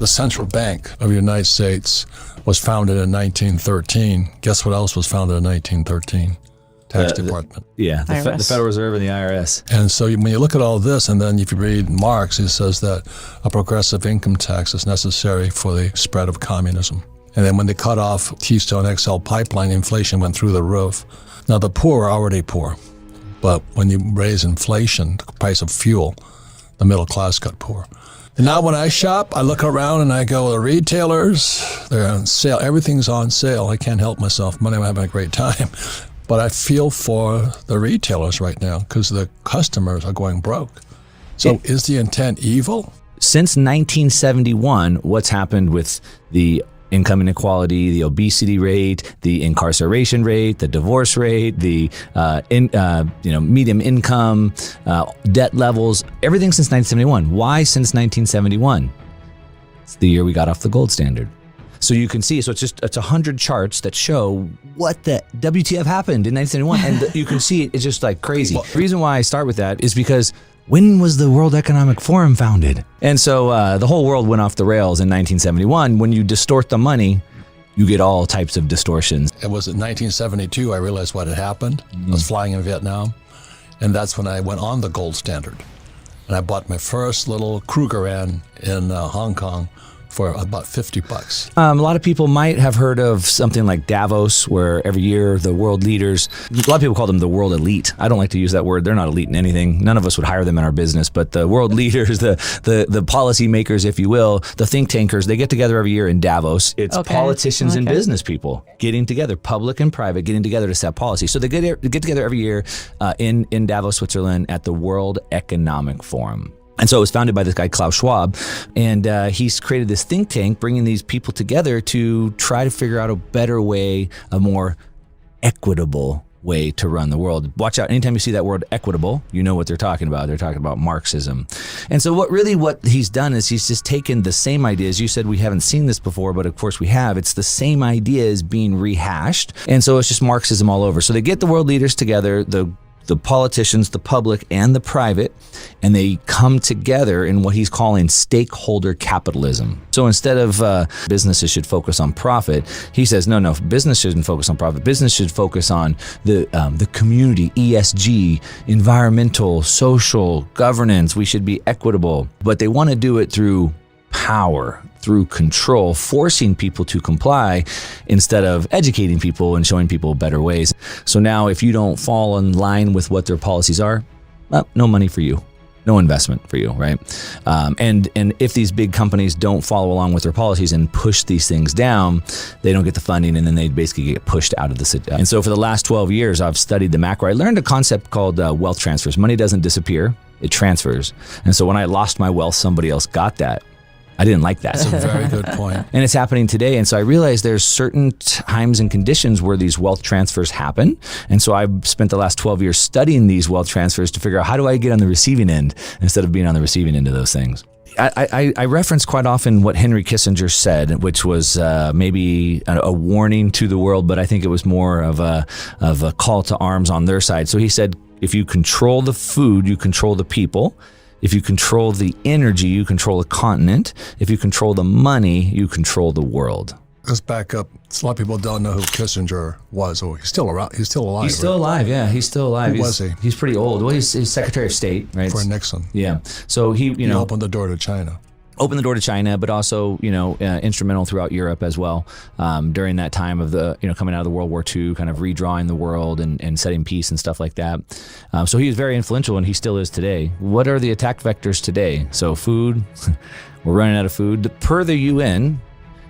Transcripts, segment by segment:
The Central Bank of the United States was founded in 1913. Guess what else was founded in 1913? Tax Department. The Federal Reserve and the IRS. And so when you look at all this, and then if you read Marx, he says that a progressive income tax is necessary for the spread of communism. And then when they cut off Keystone XL pipeline, inflation went through the roof. Now the poor are already poor, but when you raise inflation, the price of fuel, the middle class got poor. And now when I shop, I look around and I go, the retailers, they're on sale. Everything's on sale. I can't help myself. Money, I'm having a great time. But I feel for the retailers right now because the customers are going broke. So is the intent evil? Since 1971, what's happened with the income inequality, the obesity rate, the incarceration rate, the divorce rate, the medium income, debt levels, everything since 1971. Why since 1971? It's the year we got off the gold standard. So you can see, it's 100 charts that show what the WTF happened in 1971, and you can see it's just like crazy. The reason why I start with that is because when was the World Economic Forum founded? And so the whole world went off the rails in 1971. When you distort the money, you get all types of distortions. It was in 1972 I realized what had happened. I was flying in Vietnam, and that's when I went on the gold standard. And I bought my first little Krugerrand in Hong Kong for about $50. A lot of people might have heard of something like Davos, where every year the world leaders, a lot of people call them the world elite. I don't like to use that word. They're not elite in anything. None of us would hire them in our business, but the world leaders, the policy makers, if you will, the think tankers, they get together every year in Davos. It's politicians and business people getting together, public and private, getting together to set policy. So they get together every year in Davos, Switzerland at the World Economic Forum. And so it was founded by this guy, Klaus Schwab, and he's created this think tank, bringing these people together to try to figure out a better way, a more equitable way to run the world. Watch out, anytime you see that word equitable, you know what they're talking about. They're talking about Marxism. And so what he's done is he's just taken the same ideas. You said we haven't seen this before, but of course we have. It's the same ideas being rehashed. And so it's just Marxism all over. So they get the world leaders together, the politicians, the public, and the private, and they come together in what he's calling stakeholder capitalism. So instead of businesses should focus on profit, he says, no, business shouldn't focus on profit. Business should focus on the community, ESG, environmental, social, governance. We should be equitable. But they want to do it through power, through control, forcing people to comply instead of educating people and showing people better ways. So now if you don't fall in line with what their policies are, well, no money for you, no investment for you, right? And if these big companies don't follow along with their policies and push these things down, they don't get the funding, and then they basically get pushed out of the city. And so for the last 12 years, I've studied the macro. I learned a concept called wealth transfers. Money doesn't disappear, it transfers. And so when I lost my wealth, somebody else got that. I didn't like that. That's a very good point. And it's happening today. And so I realized there's certain times and conditions where these wealth transfers happen. And so I've spent the last 12 years studying these wealth transfers to figure out how do I get on the receiving end instead of being on the receiving end of those things. I reference quite often what Henry Kissinger said, which was maybe a warning to the world, but I think it was more of a call to arms on their side. So he said, if you control the food, you control the people. If you control the energy, you control a continent. If you control the money, you control the world. Let's back up. A lot of people don't know who Kissinger was. Oh, he's still around. He's still alive. He's still alive. Yeah, he's still alive. Who was he? He's pretty old. Well, he's Secretary of State, right? For Nixon. Yeah. So he opened the door to China. Opened the door to China, but also, instrumental throughout Europe as well during that time of the, coming out of the World War II, kind of redrawing the world and setting peace and stuff like that. So he was very influential, and he still is today. What are the attack vectors today? So food, we're running out of food. Per the UN,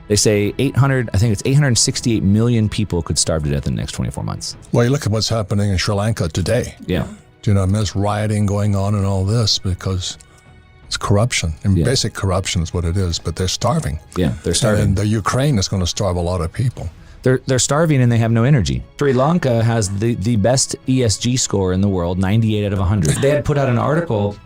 they say 868 million people could starve to death in the next 24 months. Well, you look at what's happening in Sri Lanka today. Yeah. There's rioting going on and all this because it's corruption. And basic corruption is what it is, but they're starving. Yeah, they're starving. And the Ukraine is going to starve a lot of people. They're starving and they have no energy. Sri Lanka has the best ESG score in the world, 98 out of 100. They had put out an article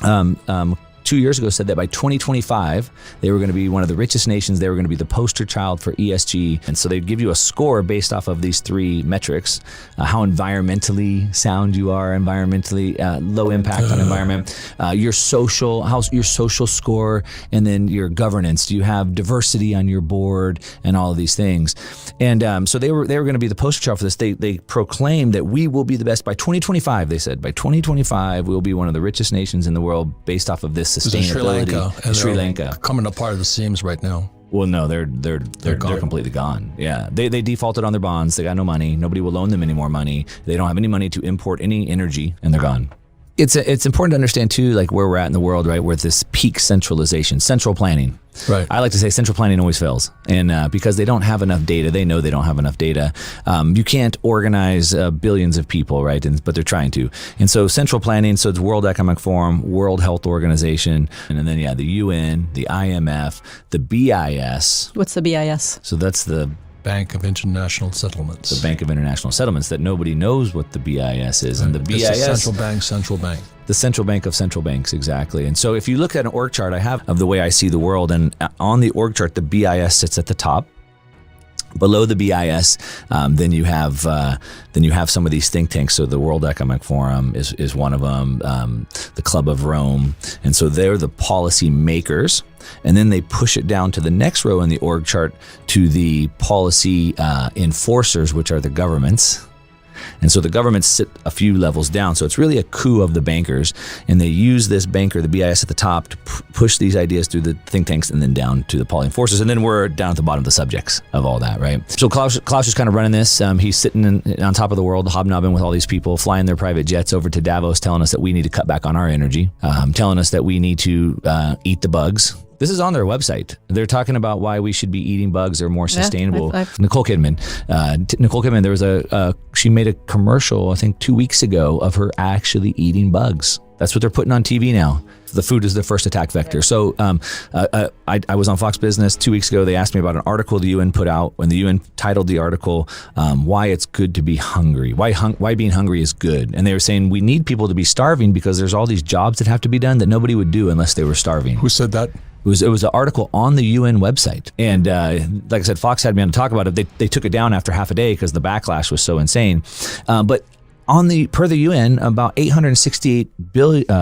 2 2 years ago said that by 2025, they were going to be one of the richest nations. They were going to be the poster child for ESG. And so they'd give you a score based off of these 3 metrics, how environmentally sound you are, environmentally low impact on environment, your social score, and then your governance. Do you have diversity on your board and all of these things? And so they were going to be the poster child for this. They proclaimed that we will be the best by 2025. They said by 2025 we'll be one of the richest nations in the world based off of this sustainability. Sri Lanka coming apart at the seams right now. Well, no, they're completely gone. Yeah, they defaulted on their bonds. They got no money. Nobody will loan them any more money. They don't have any money to import any energy, and they're gone. It's important to understand too, like where we're at in the world, right? We're at this peak centralization, central planning. Right. I like to say central planning always fails, and because they don't have enough data, they know they don't have enough data. You can't organize billions of people, right? But they're trying to. And so central planning, so it's World Economic Forum, World Health Organization, and then the UN, the IMF, the BIS. What's the BIS? So that's the Bank of International Settlements. The Bank of International Settlements, that nobody knows what the BIS is. And the BIS... It's a central bank. The central bank of central banks, exactly. And so if you look at an org chart I have of the way I see the world, and on the org chart, the BIS sits at the top. Below the BIS, then you have some of these think tanks. So the World Economic Forum is one of them, the Club of Rome, and so they're the policy makers. And then they push it down to the next row in the org chart to the policy enforcers, which are the governments. And so the governments sit a few levels down. So it's really a coup of the bankers. And they use this banker, the BIS at the top, to push these ideas through the think tanks and then down to the policy enforcers. And then we're down at the bottom of the subjects of all that, right? So Klaus is kind of running this. He's sitting on top of the world, hobnobbing with all these people, flying their private jets over to Davos, telling us that we need to cut back on our energy, telling us that we need to eat the bugs. This is on their website. They're talking about why we should be eating bugs. They're more sustainable. Nicole Kidman, there was she made a commercial, I think 2 weeks ago, of her actually eating bugs. That's what they're putting on TV now. The food is their first attack vector. So I was on Fox Business 2 weeks ago. They asked me about an article the UN put out, when the UN titled the article, why it's good to be hungry, why being hungry is good. And they were saying we need people to be starving because there's all these jobs that have to be done that nobody would do unless they were starving. Who said that? It was an article on the UN website. And like I said, Fox had me on to talk about it. They took it down after half a day because the backlash was so insane. But per the UN, about 868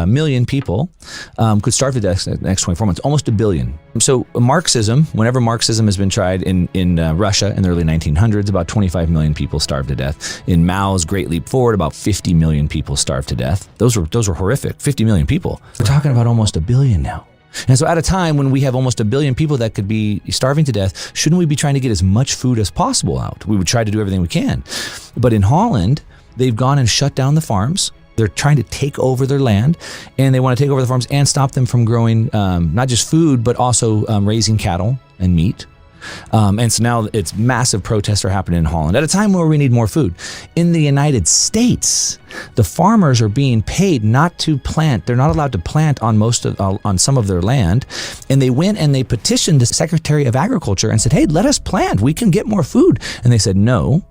million people could starve to death in the next 24 months, almost a billion. So Marxism, whenever Marxism has been tried in Russia in the early 1900s, about 25 million people starved to death. In Mao's Great Leap Forward, about 50 million people starved to death. Those were horrific, 50 million people. We're talking about almost a billion now. And so at a time when we have almost a billion people that could be starving to death, shouldn't we be trying to get as much food as possible out? We would try to do everything we can. But in Holland, they've gone and shut down the farms. They're trying to take over their land, and they want to take over the farms and stop them from growing not just food, but also raising cattle and meat. And so now it's massive protests are happening in Holland at a time where we need more food. In the United States, the farmers are being paid not to plant. They're not allowed to plant on some of their land. And they went and they petitioned the Secretary of Agriculture and said, hey, let us plant. We can get more food. And they said, no.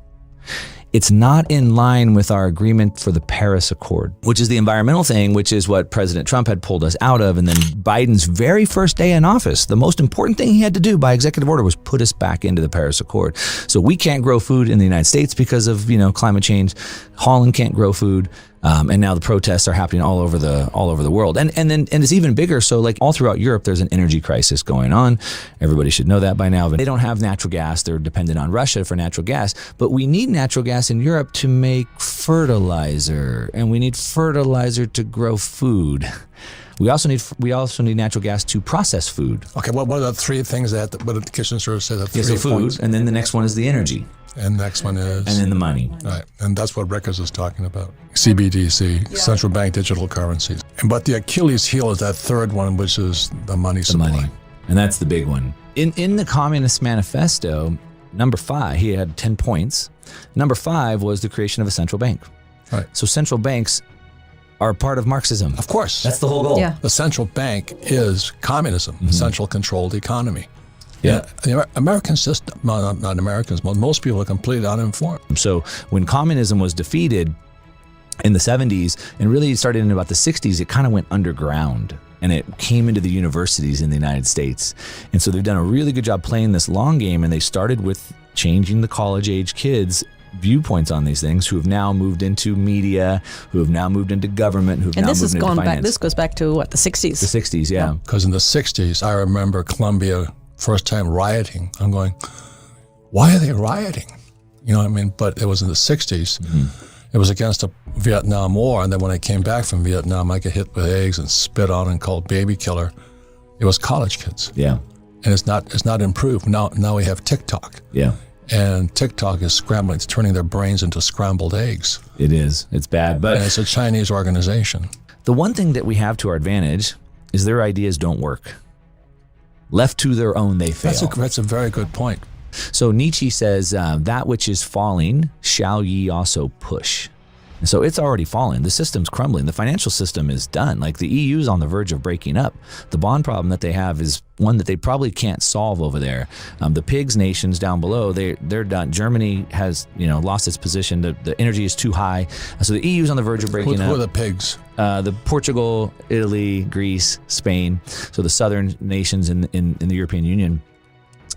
It's not in line with our agreement for the Paris Accord, which is the environmental thing, which is what President Trump had pulled us out of. And then Biden's very first day in office, the most important thing he had to do by executive order was put us back into the Paris Accord. So we can't grow food in the United States because of, climate change. Holland can't grow food. And now the protests are happening all over the world. And it's even bigger. So like all throughout Europe, there's an energy crisis going on. Everybody should know that by now, but they don't have natural gas. They're dependent on Russia for natural gas, but we need natural gas in Europe to make fertilizer, and we need fertilizer to grow food. We also need natural gas to process food. Okay, what are the 3 things what the kitchen server said? So food, points. And then the next one is the energy. And the next one is? And then the money. Right, and that's what Records is talking about. CBDC, central bank digital currencies. But the Achilles heel is that third one, which is the money supply. Money. And that's the big one. In the Communist Manifesto, number 5, he had 10 points. Number 5 was the creation of a central bank. Right. So central banks are part of Marxism. Of course. That's the whole goal. Yeah. The central bank is communism, central controlled economy. Yeah. The American system, not Americans, but most people are completely uninformed. So when communism was defeated in the 70s and really started in about the 60s, it kind of went underground. and it came into the universities in the United States. And so they've done a really good job playing this long game, and they started with changing the college-age kids' viewpoints on these things, who have now moved into media, who have now moved into government, who have now moved into finance. This goes back to what, the 60s? The 60s, yeah. Because in the 60s, I remember Columbia first time rioting. I'm going, why are they rioting? You know what I mean? But it was in the 60s. It was against the Vietnam War, and then when I came back from Vietnam, I got hit with eggs and spit on and called baby killer. It was college kids. Yeah. And it's not improved. Now we have TikTok. Yeah. And TikTok is scrambling. It's turning their brains into scrambled eggs. It is. It's bad. But and it's a Chinese organization. The one thing that we have to our advantage is their ideas don't work. Left to their own, they fail. That's a very good point. So Nietzsche says, that which is falling, shall ye also push. And so it's already fallen. The system's crumbling. The financial system is done. Like, the EU's on the verge of breaking up. The bond problem that they have is one that they probably can't solve over there. The pigs nations down below, they're done. Germany has lost its position. The energy is too high. So the EU's on the verge of breaking up. Who are the pigs? The Portugal, Italy, Greece, Spain. So the southern nations in the European Union.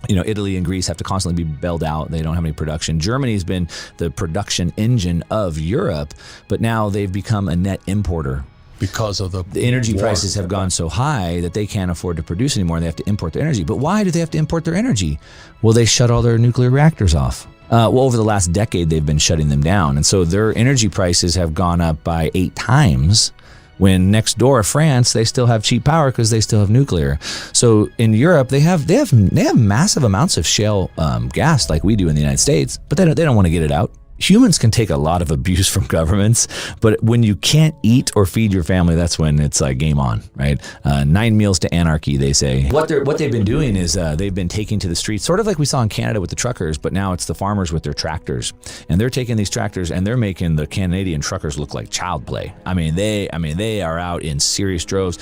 Italy and Greece have to constantly be bailed out. They don't have any production. Germany's been the production engine of Europe, but now they've become a net importer. Because of the energy war. Prices have gone so high that they can't afford to produce anymore, and they have to import their energy. But why do they have to import their energy? Well, they shut all their nuclear reactors off. Over the last decade, they've been shutting them down. And so their energy prices have gone up by 8 times. When next door, France, they still have cheap power because they still have nuclear. So in Europe, they have massive amounts of shale gas like we do in the United States, but they don't want to get it out. Humans can take a lot of abuse from governments, but when you can't eat or feed your family, that's when it's like game on, right? 9 meals to anarchy, they say. What they've been doing is they've been taking to the streets, sort of like we saw in Canada with the truckers, but now it's the farmers with their tractors, and they're taking these tractors and they're making the Canadian truckers look like child play. They are out in serious droves.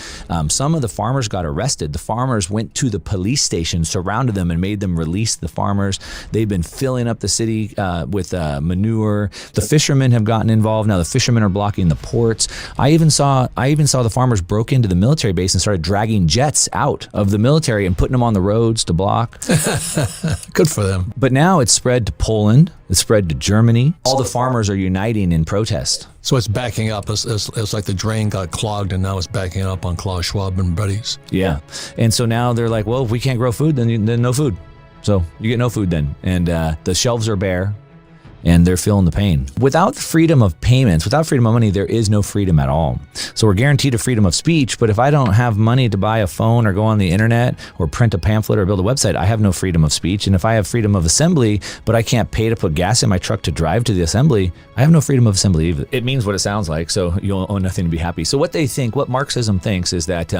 Some of the farmers got arrested. The farmers went to the police station, surrounded them, and made them release the farmers. They've been filling up the city with manure. The fishermen have gotten involved. Now the fishermen are blocking the ports. I even saw the farmers broke into the military base and started dragging jets out of the military and putting them on the roads to block. Good for them. But now it's spread to Poland. It's spread to Germany. All the farmers are uniting in protest. So it's backing up. It's like the drain got clogged, and now it's backing up on Klaus Schwab and buddies. Yeah. And so now they're like, well, if we can't grow food, then no food. So you get no food then. And the shelves are bare. And they're feeling the pain. Without freedom of payments, without freedom of money, there is no freedom at all. So we're guaranteed a freedom of speech, but if I don't have money to buy a phone or go on the internet or print a pamphlet or build a website, I have no freedom of speech. And if I have freedom of assembly, but I can't pay to put gas in my truck to drive to the assembly, I have no freedom of assembly either. It means what it sounds like, so you'll own nothing to be happy. So what Marxism thinks is that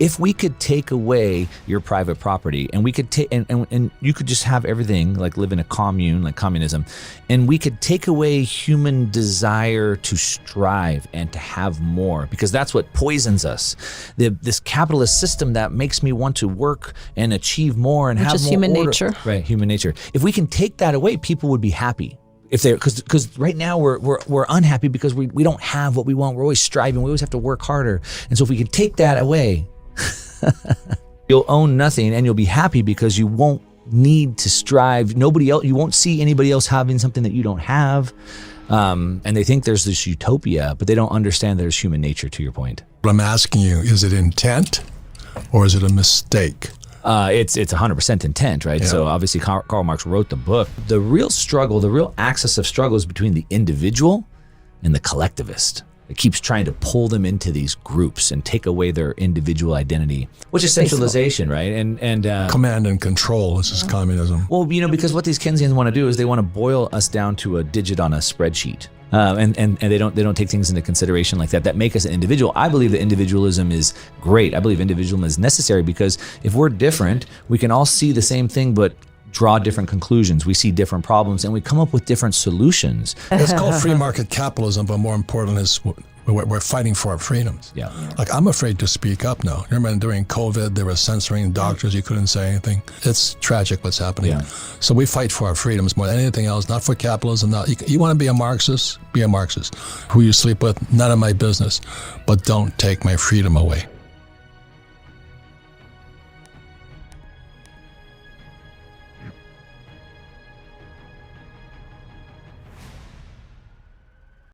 if we could take away your private property and we could take and you could just have everything, like live in a commune, like communism, and we could take away human desire to strive and to have more, because that's what poisons us. This capitalist system that makes me want to work and achieve more and have more order. Which is human nature. Right, human nature. If we can take that away, people would be happy. Because right now we're unhappy because we don't have what we want. We're always striving. We always have to work harder. And so if we can take that away, you'll own nothing and you'll be happy because you won't need to strive. Nobody else, you won't see anybody else having something that you don't have. And they think there's this utopia, but they don't understand there's human nature, to your point. But I'm asking you, is it intent or is it a mistake? It's 100% intent, right? Yeah. So obviously Karl Marx wrote the book. The real struggle, the real axis of struggle is between the individual and the collectivist. It keeps trying to pull them into these groups and take away their individual identity, which is centralization, right? And command and control. This is communism. Well, because what these Keynesians want to do is they want to boil us down to a digit on a spreadsheet. And they don't take things into consideration like that make us an individual. I believe that individualism is great. I believe individualism is necessary because if we're different, we can all see the same thing, but draw different conclusions. We see different problems and we come up with different solutions. It's called free market capitalism, but more important is we're fighting for our freedoms. Yeah. Like, I'm afraid to speak up now. Remember during COVID, they were censoring doctors. You couldn't say anything. It's tragic what's happening. Yeah. So we fight for our freedoms more than anything else, not for capitalism. You want to be a Marxist? Be a Marxist. Who you sleep with, none of my business. But don't take my freedom away.